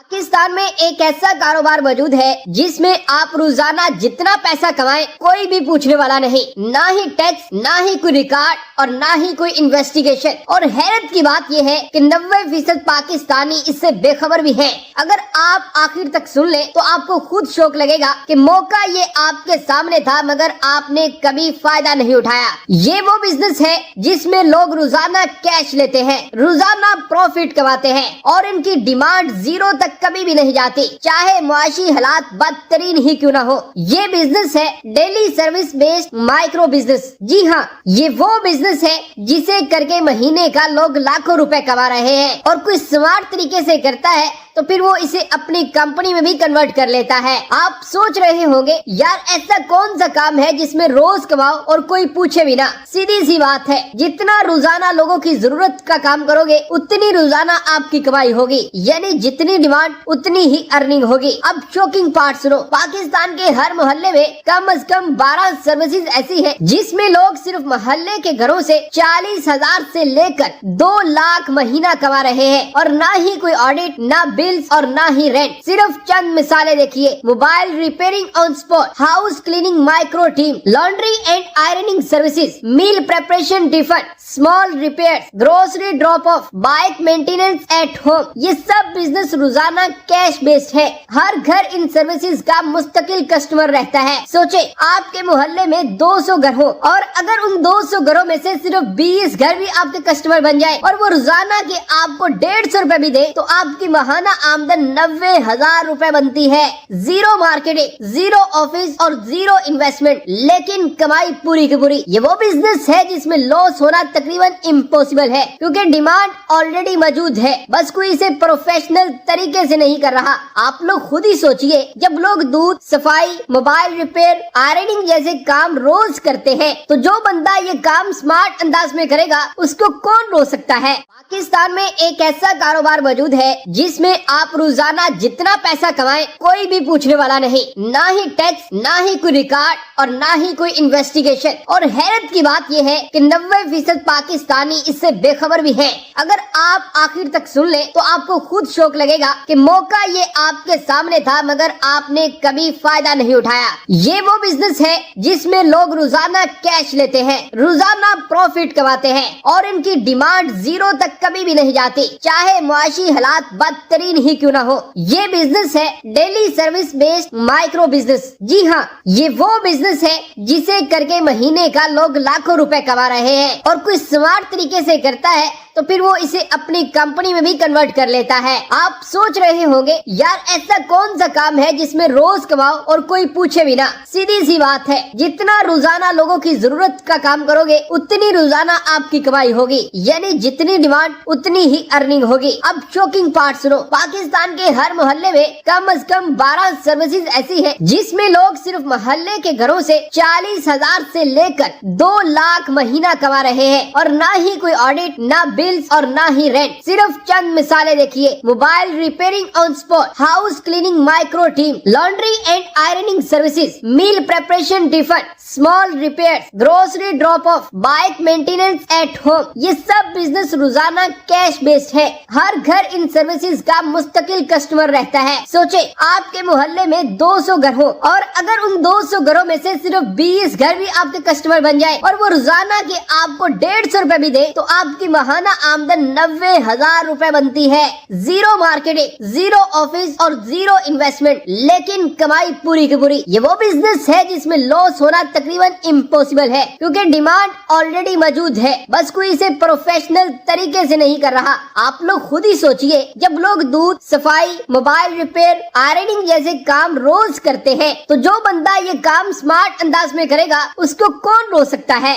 पाकिस्तान में एक ऐसा कारोबार मौजूद है जिसमें आप रोजाना जितना पैसा कमाएं कोई भी पूछने वाला नहीं, ना ही टैक्स, ना ही कोई रिकॉर्ड और ना ही कोई इन्वेस्टिगेशन। और हैरत की बात यह है कि 90% पाकिस्तानी इससे बेखबर भी हैं। अगर आप आखिर तक सुन लें तो आपको खुद शौक लगेगा कि मौका ये आपके सामने था मगर आपने कभी फायदा नहीं उठाया। ये वो बिजनेस है जिसमें लोग रोजाना कैश लेते हैं, रोजाना प्रॉफिट कमाते हैं और इनकी डिमांड जीरो तक कभी भी नहीं जाती, चाहे मुआशी हालात बदतरीन ही क्यों ना हो। ये बिजनेस है daily service based micro business. जी हाँ, ये वो बिजनेस है जिसे करके महीने का लोग लाखों रुपए कमा रहे हैं और कोई स्मार्ट तरीके से करता है तो फिर वो इसे अपनी कंपनी में भी कन्वर्ट कर लेता है। आप सोच रहे होंगे यार ऐसा कौन सा काम है जिसमें रोज कमाओ और कोई पूछे भी ना। सीधी सी बात है, जितना रोजाना लोगों की जरूरत का काम करोगे उतनी रोजाना आपकी कमाई होगी, यानी जितनी डिमांड उतनी ही अर्निंग होगी। अब शॉकिंग पार्ट सुनो, पाकिस्तान के हर मोहल्ले में कम से कम 12 सर्विसेज ऐसी है जिसमें लोग सिर्फ मोहल्ले के घरों से 40,000 से लेकर 2 लाख महीना कमा रहे हैं और ना ही कोई ऑडिट, ना बिल्स और ना ही रेंट। सिर्फ चंद मिसालें देखिए, mobile repairing on spot, house cleaning micro team, laundry and ironing services, meal preparation tiffin, small repair, grocery drop off, bike maintenance at home. ये सब बिजनेस रोजाना कैश बेस्ड है। हर घर इन सर्विसेज का मुस्तकिल कस्टमर रहता है। सोचे आपके मोहल्ले में 200 घर हो और अगर उन 200 घरों में से सिर्फ 20 घर भी आपके कस्टमर बन जाए और वो रोजाना के आपको 150 रुपए भी दे तो आपकी माहाना आमदन 90,000 रुपए बनती है। जीरो मार्केटिंग, जीरो ऑफिस और जीरो इन्वेस्टमेंट, लेकिन कमाई पूरी की पूरी। ये वो बिजनेस है जिसमें लॉस होना तकरीबन इम्पॉसिबल है क्योंकि डिमांड ऑलरेडी मौजूद है, बस कोई इसे प्रोफेशनल तरीके से नहीं कर रहा। आप लोग खुद ही सोचिए, जब लोग दूध, सफाई, मोबाइल रिपेयर, आयरनिंग जैसे काम रोज करते हैं तो जो बंदा ये काम स्मार्ट अंदाज में करेगा उसको कौन रोक सकता है। पाकिस्तान में एक ऐसा कारोबार मौजूद है जिसमें आप रोजाना जितना पैसा कमाएं कोई भी पूछने वाला नहीं, ना ही टैक्स, ना ही कोई रिकॉर्ड और ना ही कोई इन्वेस्टिगेशन। और हैरत की बात यह है कि 90% पाकिस्तानी इससे बेखबर भी हैं। अगर आप आखिर तक सुन लें तो आपको खुद शौक लगेगा कि मौका ये आपके सामने था मगर आपने कभी फायदा नहीं उठाया। ये वो बिजनेस है जिसमें लोग रोजाना कैश लेते हैं, रोजाना प्रॉफिट कमाते हैं और इनकी डिमांड जीरो तक कभी भी नहीं जाती, चाहे मुआशी हालात बदतरीन ही क्यों ना हो। ये बिजनेस है daily service based micro business. जी हाँ, ये वो बिजनेस है जिसे करके महीने का लोग लाखों रुपए कमा रहे हैं और कोई स्मार्ट तरीके से करता है तो फिर वो इसे अपनी कंपनी में भी कन्वर्ट कर लेता है। आप सोच रहे होंगे यार ऐसा कौन सा काम है जिसमें रोज कमाओ और कोई पूछे भी ना। सीधी सी बात है, जितना रोजाना लोगों की जरूरत का काम करोगे उतनी रोजाना आपकी कमाई होगी, यानी जितनी डिमांड उतनी ही अर्निंग होगी। अब शॉकिंग पार्ट सुनो, पाकिस्तान के हर मोहल्ले में कम से कम 12 सर्विसेज ऐसी है जिसमें लोग सिर्फ मोहल्ले के घरों से 40,000 से लेकर 2 लाख महीना कमा रहे हैं और ना ही कोई ऑडिट, ना बिल्स और ना ही रेंट। सिर्फ चंद मिसालें देखिए, mobile repairing on spot, house cleaning micro team, laundry and ironing services, meal preparation tiffin, small repair, grocery drop off, bike maintenance at home. ये सब बिजनेस रोजाना कैश बेस्ड है। हर घर इन सर्विसेज का मुस्तकिल कस्टमर रहता है। सोचे आपके मोहल्ले में 200 घर हो और अगर उन 200 घरों में से सिर्फ 20 घर भी आपके कस्टमर बन जाए और वो रोजाना के आपको 150 रुपए भी दे तो आपकी माहाना आमदन 90,000 रुपए बनती है। जीरो मार्केटिंग, जीरो ऑफिस और जीरो इन्वेस्टमेंट, लेकिन कमाई पूरी की पूरी। ये वो बिजनेस है जिसमें लॉस होना तकरीबन इम्पॉसिबल है क्योंकि डिमांड ऑलरेडी मौजूद है, बस कोई इसे प्रोफेशनल तरीके से नहीं कर रहा। आप लोग खुद ही सोचिए, जब लोग दूध, सफाई, मोबाइल रिपेयर, आयरनिंग जैसे काम रोज करते हैं तो जो बंदा ये काम स्मार्ट अंदाज में करेगा उसको कौन रोक सकता है।